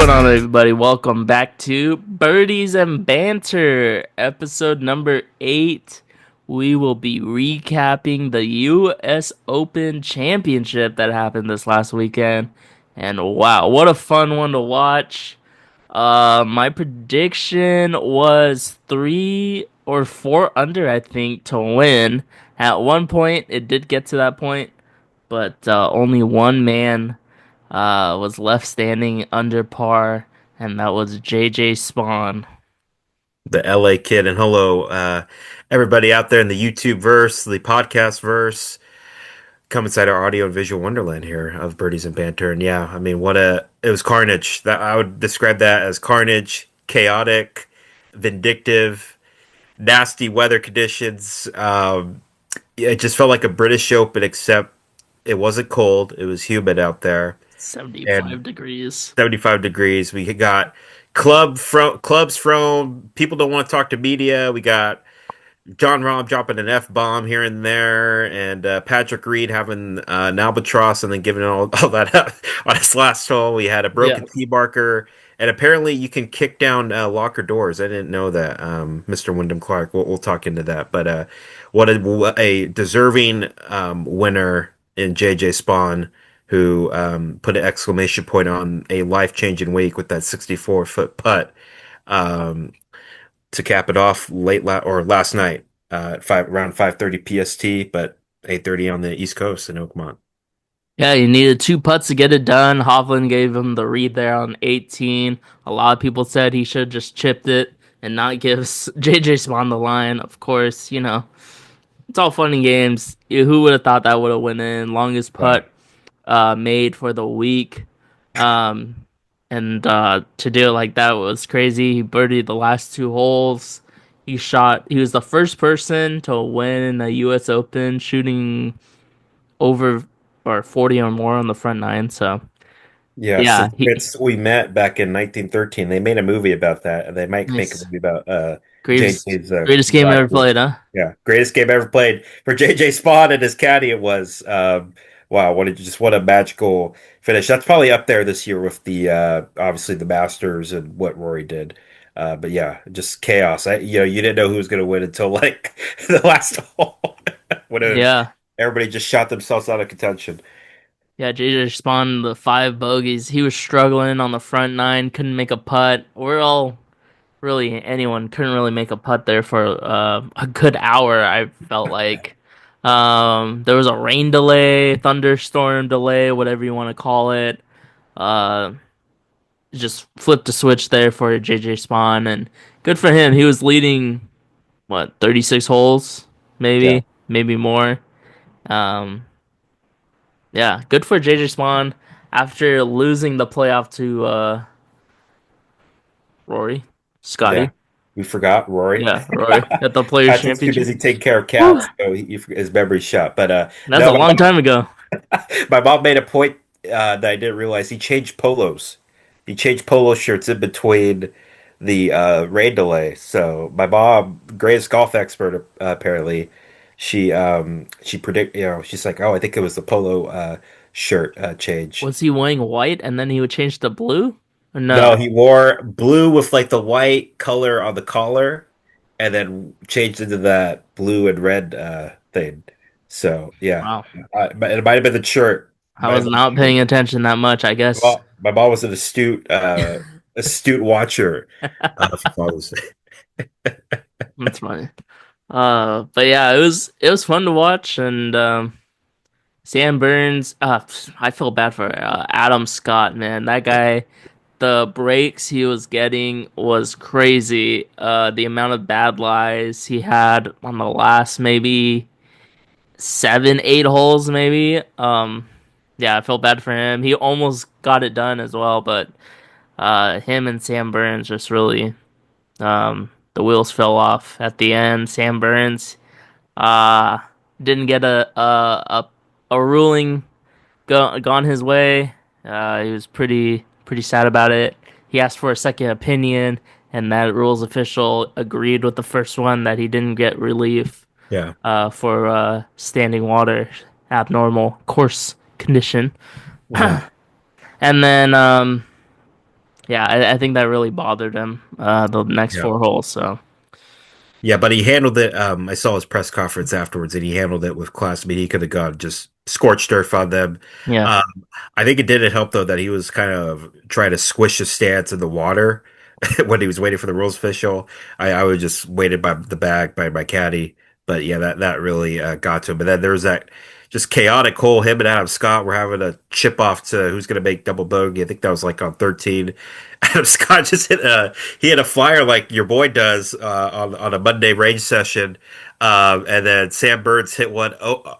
going on, everybody? Welcome back to Birdies and Banter, episode number 8. We will be recapping the U.S. Open Championship that happened this last weekend. And wow, what a fun one to watch. My prediction was 3 or 4 under, I think, to win. At one point, it did get to that point, but only one man was left standing under par, and that was JJ SPAUN. The LA kid. And hello, everybody out there in the YouTube verse, the podcast verse. Come inside our audio and visual wonderland here of Birdies and Banter. And yeah, I mean, it was carnage. That I would describe that as carnage, chaotic, vindictive, nasty weather conditions. It just felt like a British Open, except it wasn't cold. It was humid out there 75 and degrees. 75 degrees. We got clubs from people don't want to talk to media. We got John Rahm dropping an F bomb here and there, and Patrick Reed having an albatross and then giving all that up on his last hole. We had a broken Yes. tee marker, and apparently you can kick down locker doors. I didn't know that, Mr. Wyndham Clark. We'll talk into that, but what a deserving winner in JJ Spawn, who put an exclamation point on a life-changing week with that 64-foot putt. Um, to cap it off last night at around 5:30 PST, but 8:30 on the East Coast in Oakmont. Yeah, you needed 2 putts to get it done. Hovland gave him the read there on 18. A lot of people said he should just chipped it and not give JJ Spawn the line. Of course, it's all fun and games. Who would have thought that would have went in? Longest Wow. putt made for the week. Um, and to do it like that was crazy. He birdied the last 2 holes. He was the first person to win a U.S. Open shooting over or 40 or more on the front nine. So, Yeah, yeah, since we met back in 1913, they made a movie about that, and they might make a nice. movie about Greatest, JJ's greatest game life. ever played, huh? Yeah, greatest game ever played for JJ Spawn and his caddy. It was wow, what a magical finish. That's probably up there this year with the obviously the Masters and what Rory did. But yeah, just chaos. You didn't know who was going to win until like the last hole when Yeah. everybody just shot themselves out of contention. Yeah, JJ spawned the 5 bogeys. He was struggling on the front nine, couldn't make a putt. We're all really anyone couldn't really make a putt there for a good hour. I felt like there was a rain delay, thunderstorm delay, whatever you want to call it. Uh, just flipped a switch there for JJ Spawn, and good for him. He was leading 36 holes, Yeah, maybe more. Um, yeah, good for JJ Spawn after losing the playoff to Rory, yeah. Scotty. We forgot Rory. Yeah, Rory at the Players Patrick's too Championship. busy taking care of Whew. cats, so his memory's shot. But That's a no, long time ago. my mom made a point that I didn't realize. He changed polos. He changed polo shirts in between the rain delay. So my mom, greatest golf expert, apparently, she predict. She's like, oh, I think it was the polo shirt change. Was he wearing white and then he would change to blue? Or No, no. he wore blue with like the white color on the collar, and then changed into that blue and red thing. So yeah, Wow. but it might have been the shirt. I Might was have been not the shirt. paying attention that much, I guess. Well, my mom was an astute watcher for Father's Day. That's funny. But yeah, it was fun to watch, and Sam Burns. I feel bad for Adam Scott, man. That guy, the breaks he was getting was crazy. The amount of bad lies he had on the last maybe 7, 8 holes, maybe. Yeah, I felt bad for him. He almost got it done as well, but him and Sam Burns just really the wheels fell off at the end. Sam Burns uh didn't get a ruling gone his way. He was pretty sad about it. He asked for a second opinion, and that rules official agreed with the first one that he didn't get relief Yeah. for standing water abnormal course condition. Wow. And then Yeah, I think that really bothered him the next Yeah. four holes. So Yeah, but he handled it. I saw his press conference afterwards, and he handled it with class. I mean, he could have gone just scorched earth on them. yeah, Um, I think it didn't help though that he was kind of trying to squish his stance in the water when he was waiting for the rules official. I was just waited by the bag by my caddy, but yeah, that really got to him. But then there was that just chaotic hole. Him and Adam Scott were having a chip off to who's going to make double bogey. I think that was like on 13. Adam Scott just hit a flyer like your boy does on a Monday range session, and then Sam Burns hit one. Oh,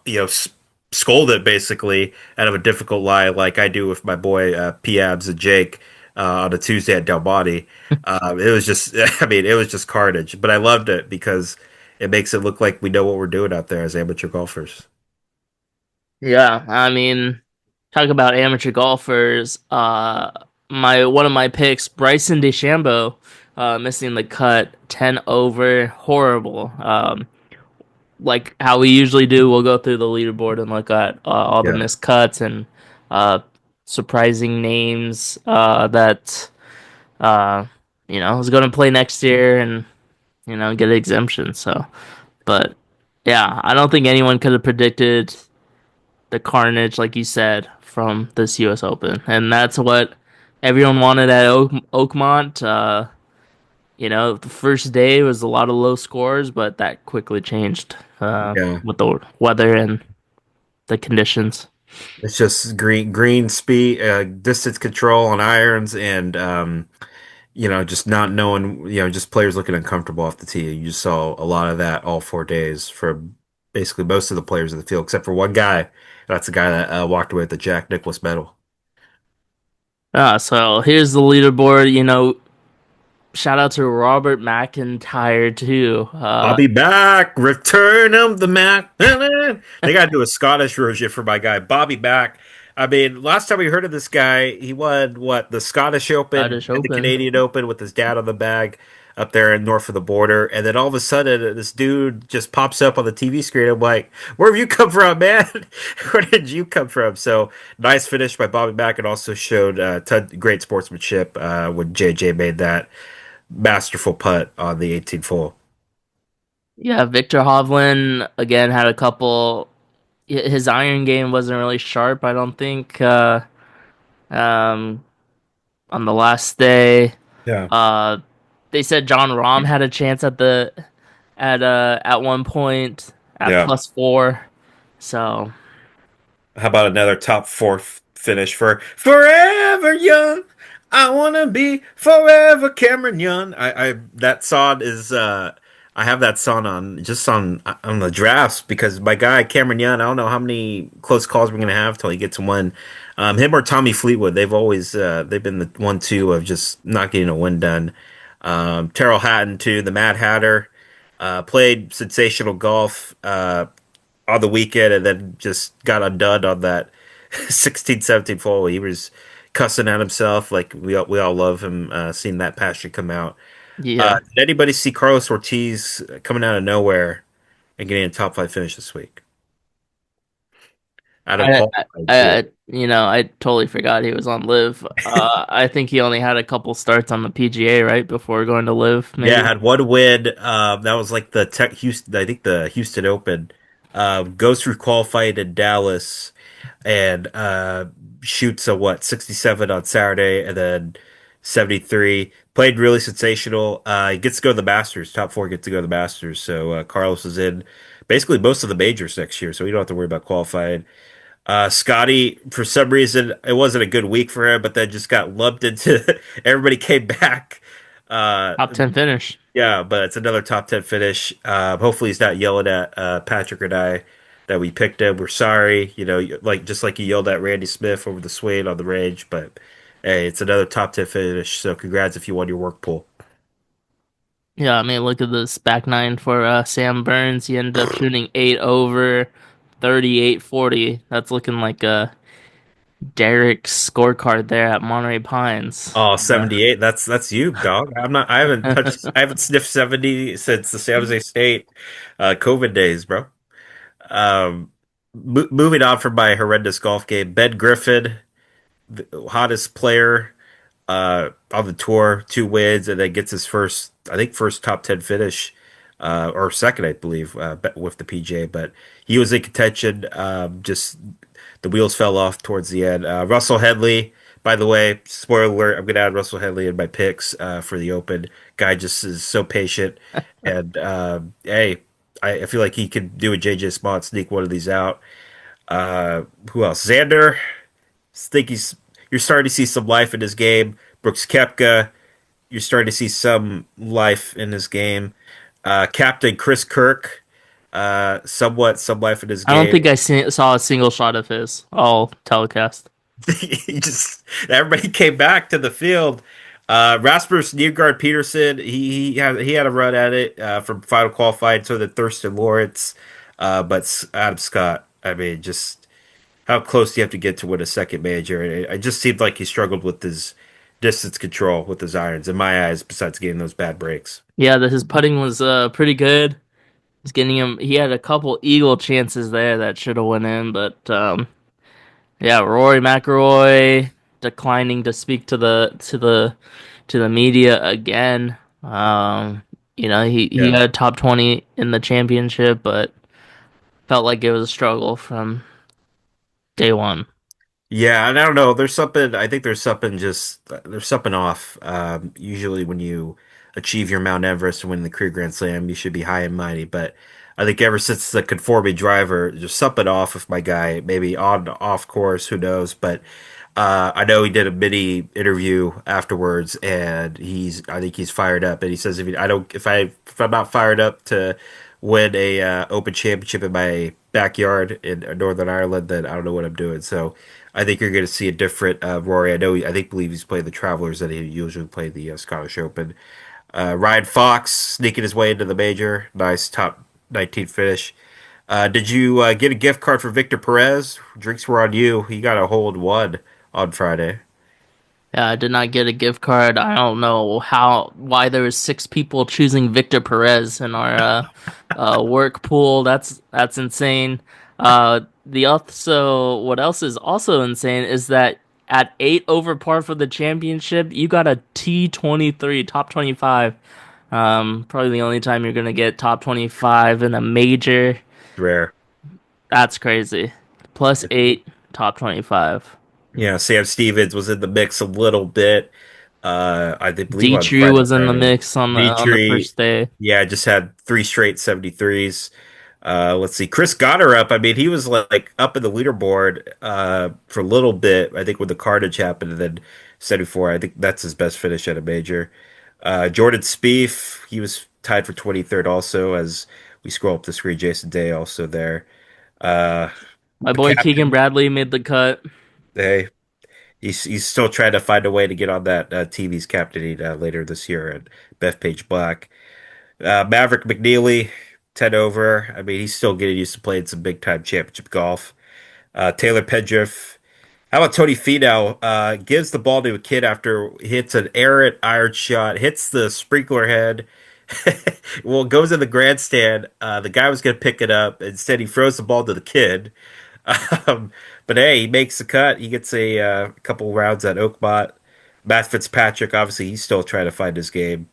scolded basically out of a difficult lie, like I do with my boy P Abs and Jake on a Tuesday at Del Monte. It was just, I mean, it was just carnage. But I loved it because it makes it look like we know what we're doing out there as amateur golfers. yeah. I mean, talk about amateur golfers. My one of my picks, Bryson DeChambeau, missing the cut, 10 over, horrible. Like how we usually do, we'll go through the leaderboard and look at all the Yeah, missed cuts and uh, surprising names that uh, is going to play next year and get an exemption. So, but yeah, I don't think anyone could have predicted the carnage, like you said, from this U.S. Open, and that's what everyone wanted at Oakmont. The first day was a lot of low scores, but that quickly changed yeah. with the weather and the conditions. It's just green speed, distance control on irons, and just not knowing, just players looking uncomfortable off the tee. You just saw a lot of that all 4 days for basically most of the players in the field, except for one guy. That's the guy that walked away with the Jack Nicklaus medal. So here's the leaderboard. Shout out to Robert McIntyre too. I'll be back. Return of the Mac. They got to do a Scottish version for my guy, Bobby Back. I mean, last time we heard of this guy, he won what, the Scottish Open Scottish and the Open. Canadian Open with his dad on the bag up there in north of the border. And then all of a sudden, this dude just pops up on the TV screen. I'm like, where have you come from, man? Where did you come from? So nice finish by Bobby Back. It also showed great sportsmanship when JJ made that masterful putt on the 18th hole. Yeah, Victor Hovland again had a couple. His iron game wasn't really sharp, I don't think. Um, on the last day, Yeah. uh, they said John Rahm had a chance at one point at Yeah. +4. So How about another top four finish for Forever Young? I wanna be forever Cameron Young. I that song is I have that song on the drafts because my guy Cameron Young, I don't know how many close calls we're gonna have till he gets one. Him or Tommy Fleetwood, they've been the 1-2 of just not getting a win done. Terrell Hatton too, the Mad Hatter, played sensational golf. On the weekend and then just got undone on that 16, 17 fall. He was cussing at himself. Like we all love him seeing that passion come out. yeah, Did anybody see Carlos Ortiz coming out of nowhere and getting a top five finish this week? Out of I, qualified too. I totally forgot he was on Live. I think he only had a couple starts on the PGA right before going to Live, Yeah, maybe. had one win. That was like the Tech Houston, I think the Houston Open. Goes through qualified in Dallas and shoots a what 67 on Saturday and then 73. Played really sensational. He gets to go to the Masters. Top four gets to go to the Masters. So Carlos is in basically most of the majors next year, so you don't have to worry about qualifying. Scotty, for some reason, it wasn't a good week for him, but then just got lumped into everybody came back. Uh, Top 10 finish. yeah, but it's another top 10 finish. Hopefully he's not yelling at Patrick and I that we picked him. We're sorry, like just like he yelled at Randy Smith over the swing on the range. But hey, it's another top 10 finish. So congrats if you won your work pool. Yeah, I mean, look at this back nine for Sam Burns. He ended up shooting 8 over, 38-40. That's looking like a Derrick scorecard there at Monterey Pines. Oh, 78. That's you, dog. I haven't sniffed 70 since the San Jose State COVID days, bro. Um, moving on from my horrendous golf game, Ben Griffin, the hottest player. on the tour, 2 wins, and then gets his first, I think, first top 10 finish, or second, I believe, with the PJ. But he was in contention. Just the wheels fell off towards the end. Russell Henley, by the way, spoiler alert, I'm going to add Russell Henley in my picks for the Open. Guy just is so patient. And hey, I feel like he could do a JJ spot, sneak one of these out. Who else? Xander. Think he's You're starting to see some life in his game. Brooks Koepka, you're starting to see some life in his game. Captain Chris Kirk, somewhat some life in his I don't game. think I saw a single shot of his all telecast. He just Everybody came back to the field. Rasmus Nygard Peterson, he had a run at it from final qualifying to the Thurston Lawrence, but Adam Scott. I mean, just how close do you have to get to win a second major? It just seemed like he struggled with his distance control with his irons, in my eyes, besides getting those bad breaks. Yeah, his putting was pretty good. He's getting him. He had a couple eagle chances there that should have went in, but yeah, Rory McIlroy declining to speak to the media again. He Yeah. got a top 20 in the championship, but felt like it was a struggle from day one. Yeah, and I don't know. I think there's something off. Usually when you achieve your Mount Everest and win the career Grand Slam, you should be high and mighty. But I think ever since the conforming driver, there's something off with my guy. Maybe on, off course, who knows? But I know he did a mini interview afterwards, and I think he's fired up. And he says, if I'm not fired up to win a Open Championship in my backyard in Northern Ireland, then I don't know what I'm doing. So I think you're going to see a different Rory. Believe he's played the Travelers that he usually play the Scottish Open. Ryan Fox sneaking his way into the major, nice top 19 finish. Did you get a gift card for Victor Perez? Drinks were on you. He got a hole in one on Friday. Yeah, I did not get a gift card. I don't know why there was six people choosing Victor Perez in our work pool. That's insane. What else is also insane is that at 8 over par for the championship, you got a T23 top 25. Probably the only time you're gonna get top 25 in a major. Rare. That's crazy. +8 top 25. Yeah, Sam Stevens was in the mix a little bit. Believe on Dietrich Friday was in the night. mix on the Dietrich, first day. yeah, just had three straight 73s. Let's see, Chris Goddard. I mean, he was like up in the leaderboard for a little bit. I think when the carnage happened, and then 74. I think that's his best finish at a major. Jordan Spieth, he was tied for 23rd also. As we scroll up the screen, Jason Day also there. Uh, My the boy Keegan captain, Bradley made the cut. hey, he's still trying to find a way to get on that TV's captaining later this year at Bethpage Black. Maverick McNeely, 10 over. I mean, he's still getting used to playing some big time championship golf. Taylor Pendriff. How about Tony Finau? Gives the ball to a kid after hits an errant iron shot, hits the sprinkler head. Well, goes in the grandstand. The guy was going to pick it up. Instead, he throws the ball to the kid. Um, but hey, he makes the cut. He gets a couple rounds at Oakmont. Matt Fitzpatrick, obviously, he's still trying to find his game.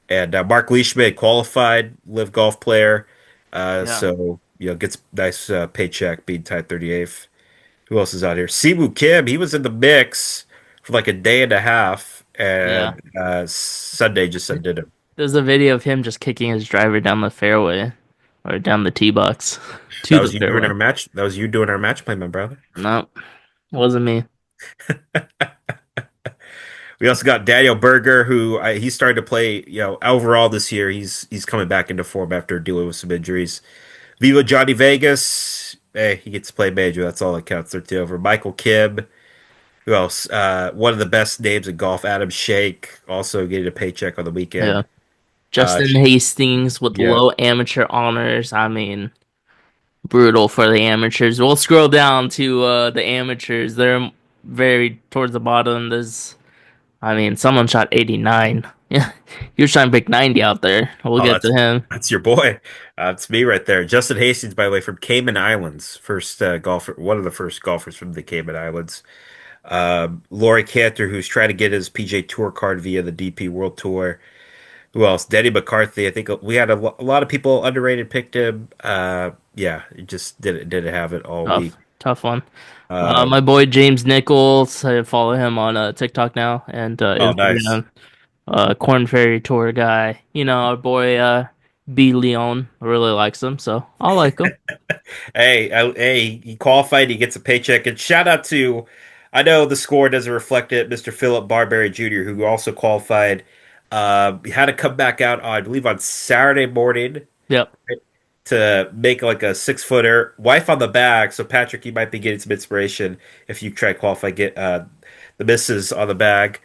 And Mark Leishman qualified, live golf player. Yeah, So gets nice paycheck being tied 38th. Who else is out here? Siwoo Kim, he was in the mix for like a day and a half, yeah. and Sunday just undid him. There's a video of him just kicking his driver down the fairway or down the tee box to That the was you doing fairway. our match. That was you doing our match play, my brother. Nope, wasn't me. We also got Daniel Berger, who he started to play. Overall this year, he's coming back into form after dealing with some injuries. Viva Johnny Vegas, hey, he gets to play major. That's all that counts. 13 over. Michael Kibb. Who else? One of the best names in golf, Adam Shake, also getting a paycheck on the Yeah, weekend. Uh, Justin Hastings with yeah, low amateur honors. I mean, brutal for the amateurs. We'll scroll down to the amateurs. They're very towards the bottom. I mean, someone shot 89. Yeah, he was trying to pick 90 out there. We'll oh, get to him. that's your boy. It's me right there. Justin Hastings, by the way, from Cayman Islands, first golfer, one of the first golfers from the Cayman Islands. Laurie Cantor, who's trying to get his PJ Tour card via the DP World Tour. Who else? Denny McCarthy. I think we had a lot of people underrated picked him. Yeah, it just didn't have it all week. Tough one. Uh, My boy James Nichols, I follow him on TikTok now and oh, nice. Instagram. Corn Ferry Tour guy. You know, our boy B Leon really likes him, so I like him. Hey, he qualified. He gets a paycheck. And shout out to, I know the score doesn't reflect it, Mr. Philip Barberry Jr., who also qualified. He had to come back out, I believe, on Saturday morning Yep. to make like a 6 footer. Wife on the bag. So, Patrick, you might be getting some inspiration if you try to qualify, get the misses on the bag.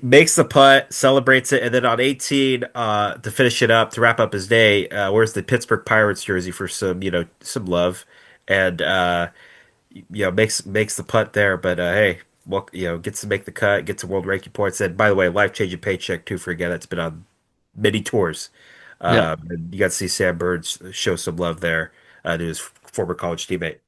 Makes the putt, celebrates it, and then on 18, to finish it up, to wrap up his day, wears the Pittsburgh Pirates jersey for some, some love, and makes the putt there. But hey, well, gets to make the cut, gets a world ranking points. And by the way, life-changing paycheck too for a guy that's been on many tours. Yep. And you got to see Sam Burns show some love there to his former college teammate.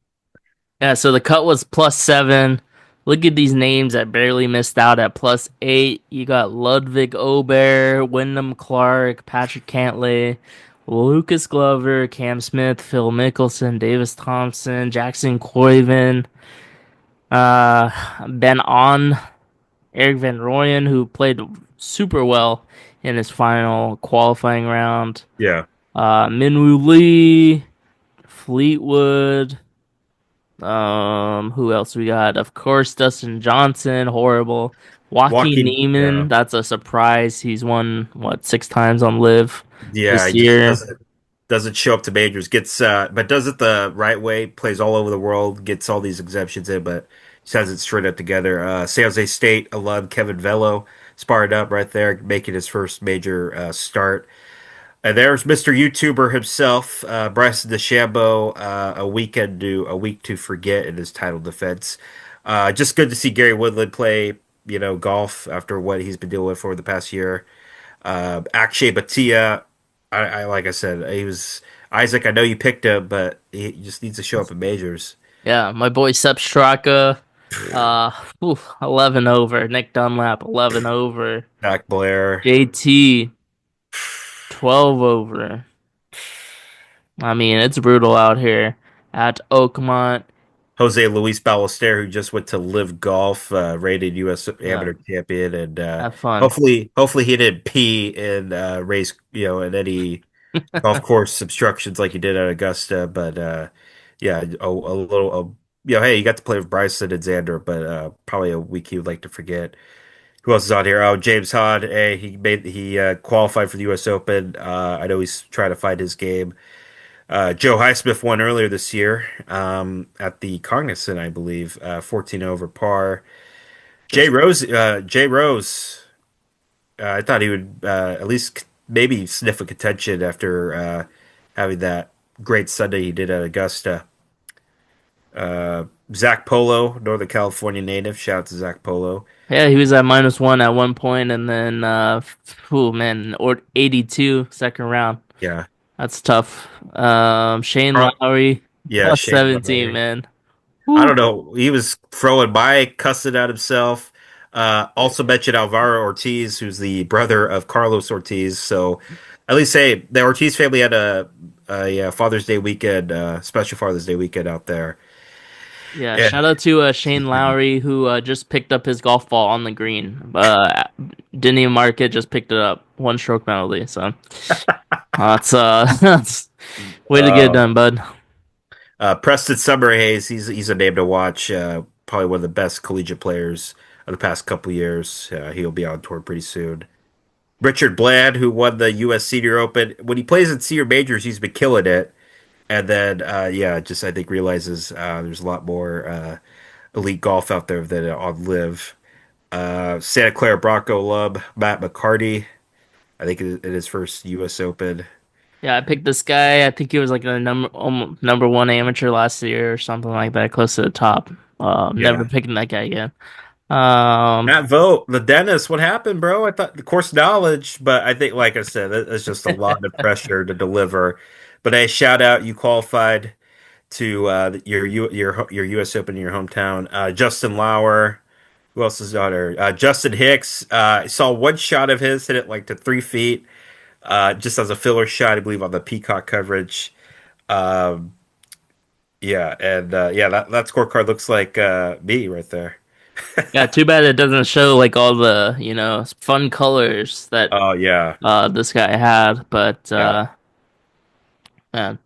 Yeah, so the cut was +7. Look at these names that barely missed out at +8. You got Ludwig Ober, Wyndham Clark, Patrick Cantlay, Lucas Glover, Cam Smith, Phil Mickelson, Davis Thompson, Jackson Coyven, Ben On, Eric Van Rooyen, who played super well in his final qualifying round. Yeah, Minwoo Lee, Fleetwood. Who else we got? Of course, Dustin Johnson, horrible. Joaquin walking. Yeah, Neiman, that's a surprise. He's won what 6 times on Live yeah. this He just year. doesn't show up to majors. Gets but does it the right way. Plays all over the world. Gets all these exemptions in, but just has it straight up together. San Jose State alum Kevin Velo sparred up right there, making his first major start. And there's Mr. YouTuber himself, Bryson DeChambeau, a week to forget in his title defense. Just good to see Gary Woodland play, golf after what he's been dealing with for the past year. Akshay Bhatia, like I said, he was Isaac. I know you picked him, but he just needs to show up in majors. Yeah, my boy Sepp Straka, uh, 11 over. Nick Dunlap, 11 over. Zach Blair, JT, 12 over. I mean, it's brutal out here at Oakmont. Jose Luis Ballester, who just went to Live Golf, rated U.S. Yeah, amateur champion, and have fun. hopefully he didn't pee in race, in any golf course obstructions like he did at Augusta. But yeah, a little, hey, you got to play with Bryson and Xander, but probably a week he would like to forget. Who else is on here? Oh, James Hahn. Hey, he qualified for the U.S. Open. I know he's trying to find his game. Joe Highsmith won earlier this year at the Cognizant, I believe, 14 over par. Just Jay Rose. I thought he would at least maybe sniff a contention after having that great Sunday he did at Augusta. Zach Polo, Northern California native. Shout out to Zach Polo. Yeah, he was at -1 at one point, and then oh man, or 82 second round. Yeah. That's tough. Shane Carl, Lowry yeah, Shane +17, Lowry. man. I Whew. don't know. He was throwing by, cussing at himself. Also mentioned Alvaro Ortiz, who's the brother of Carlos Ortiz. So at least say the Ortiz family had a Father's Day weekend, special Father's Day weekend out there. Yeah, Yeah. shout out to Shane Lowry who just picked up his golf ball on the green. Didn't even mark it, just picked it up. One stroke penalty. So that's that's way to get it Uh, done, bud. Preston Summerhays, he's a name to watch. Probably one of the best collegiate players of the past couple years. He'll be on tour pretty soon. Richard Bland, who won the U.S. Senior Open. When he plays in senior majors, he's been killing it. And then, yeah, just I think realizes there's a lot more elite golf out there than on Live. Santa Clara Bronco alum Matt McCarty, I think in his first U.S. Open. Yeah, I picked this guy. I think he was like a number one amateur last year or something like that, close to the top. Never Yeah. picking that guy again. Um, Matt Vogt, the dentist, what happened, bro? I thought the course knowledge, but I think, like I said, it's just a lot of pressure to deliver. But hey, shout out, you qualified to your U.S. Open in your hometown. Justin Lauer. Who else is on there? Justin Hicks. I saw one shot of his hit it like to 3 feet, just as a filler shot, I believe, on the Peacock coverage. Um, yeah, and yeah, that scorecard looks like me right there. Yeah, too bad it doesn't show like all the, fun colors that Oh yeah, this guy had, but yeah. man,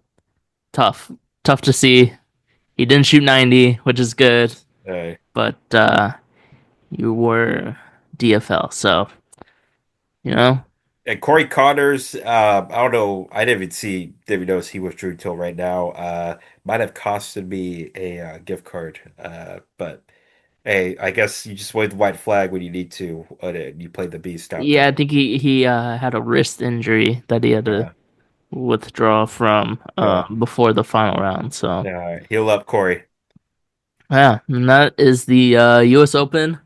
tough. Tough to see. He didn't shoot 90, which is good, Uh, but you were DFL, so, you know. and Corey Connors, I don't know. I didn't even notice he withdrew till right now. Might have costed me a gift card. But hey, I guess you just wave the white flag when you need to. You play the beast out Yeah, there. I think he had a wrist injury that he had to Yeah. withdraw from Yeah. before the final round. So Yeah. Heal up, Corey. yeah, and that is the U.S. Open.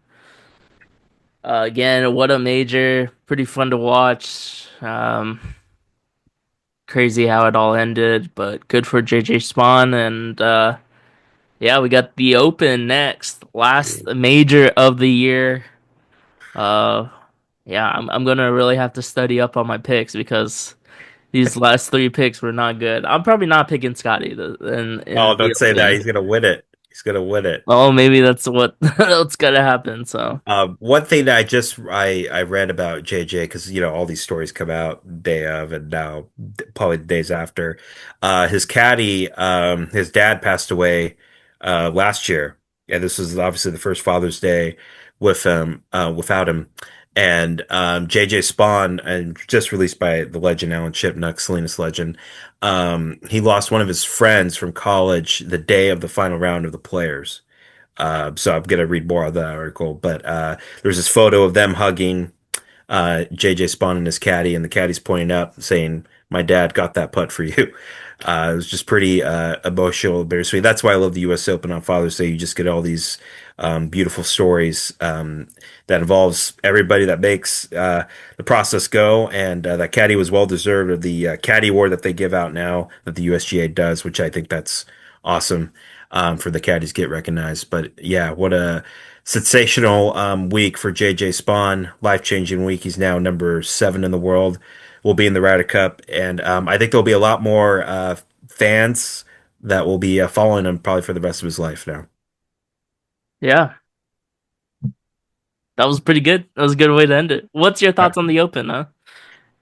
Again, what a major! Pretty fun to watch. Crazy how it all ended, but good for JJ Spawn. And yeah, we got the Open next, last major of the year. Uh, yeah, I'm gonna really have to study up on my picks because these last three picks were not good. I'm probably not picking Scotty in Oh, the don't say that. Open. He's gonna win it. He's gonna win it. Oh, maybe that's what what's gonna happen. So One thing that I read about JJ, because all these stories come out day of and now probably the days after. His caddy, his dad passed away last year, and this was obviously the first Father's Day without him. And JJ Spawn, and just released by the legend Alan Shipnuck, Salinas legend, he lost one of his friends from college the day of the final round of the Players. So I'm gonna read more of that article. But there's this photo of them hugging JJ Spawn and his caddy, and the caddy's pointing up, saying, "My dad got that putt for you." It was just pretty emotional, bittersweet. That's why I love the U.S. Open on Father's Day. You just get all these beautiful stories that involves everybody that makes the process go, and that caddy was well deserved of the caddy award that they give out now that the USGA does, which I think that's awesome for the caddies get recognized. But yeah, what a sensational week for JJ Spawn, life-changing week. He's now number 7 in the world. Will be in the Ryder Cup, and I think there'll be a lot more fans that will be following him probably for the rest of his life now. yeah, that was pretty good. That was a good way to end it. What's your thoughts on the Open, huh?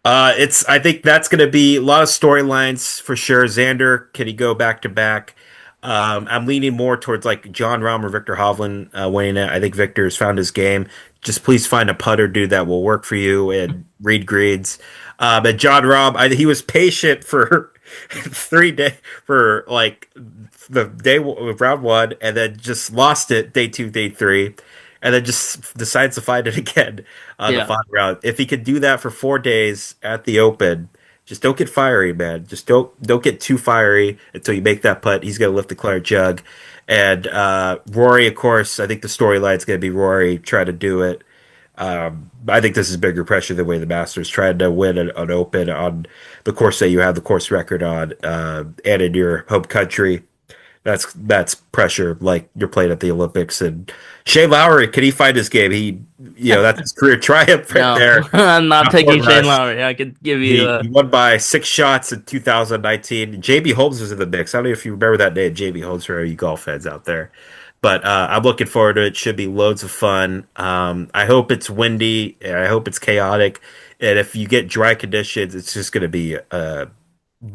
I think that's going to be a lot of storylines for sure. Xander, can he go back to back? I'm leaning more towards like John Rahm or Victor Hovland winning it. I think Victor's found his game. Just please find a putter dude that will work for you and read greens. But John Rahm, he was patient for 3 days for like the day round one, and then just lost it day two, day three, and then just decides to find it again on the Yeah, final round. If he could do that for 4 days at the Open, just don't get fiery, man. Just don't get too fiery until you make that putt. He's gonna lift the claret jug, and Rory, of course. I think the storyline's gonna be Rory try to do it. I think this is bigger pressure than way the Masters trying to win an Open on the course that you have the course record on, and in your home country. That's pressure like you're playing at the Olympics. And Shane Lowry, can he find his game? That's his career triumph right no, there. I'm not Not picking Shane Rush. Lowry. I could give you He won by 6 shots in 2019. JB Holmes was in the mix. I don't know if you remember that name, JB Holmes, for you golf fans out there. But I'm looking forward to it. Should be loads of fun. I hope it's windy and I hope it's chaotic. And if you get dry conditions, it's just going to be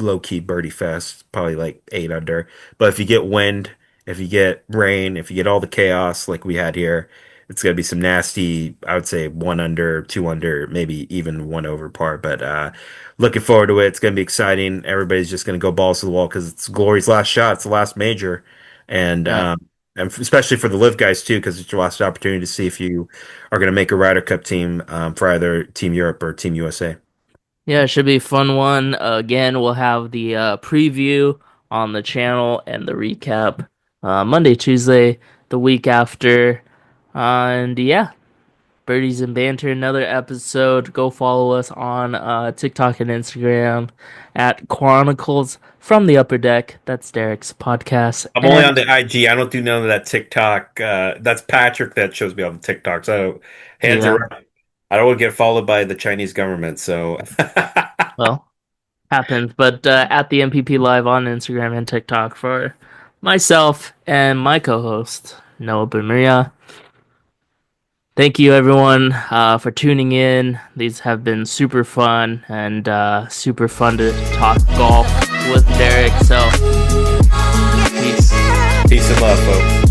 low key birdie fest, probably like 8 under. But if you get wind, if you get rain, if you get all the chaos like we had here, it's gonna be some nasty, I would say 1 under, 2 under, maybe even one over par. But looking forward to it. It's gonna be exciting. Everybody's just gonna go balls to the wall because it's Glory's last shot. It's the last major, and yeah. especially for the live guys too, because it's your last opportunity to see if you are gonna make a Ryder Cup team for either Team Europe or Team USA. Yeah, it should be a fun one. Again, we'll have the preview on the channel and the recap Monday, Tuesday, the week after. And yeah, Birdies and Banter, another episode. Go follow us on TikTok and Instagram at Chronicles from the Upper Deck. That's Derek's podcast. I'm only on And the IG. I don't do none of that TikTok. That's Patrick that shows me on TikTok. So hands are yeah, up. I don't want to get followed by the Chinese government. So well, happens. But at the MPP Live on Instagram and TikTok for myself and my co-host, Noah Maria. Thank you, everyone, for tuning in. These have been super fun and super fun to talk golf with Derek. So, peace. peace and love, folks.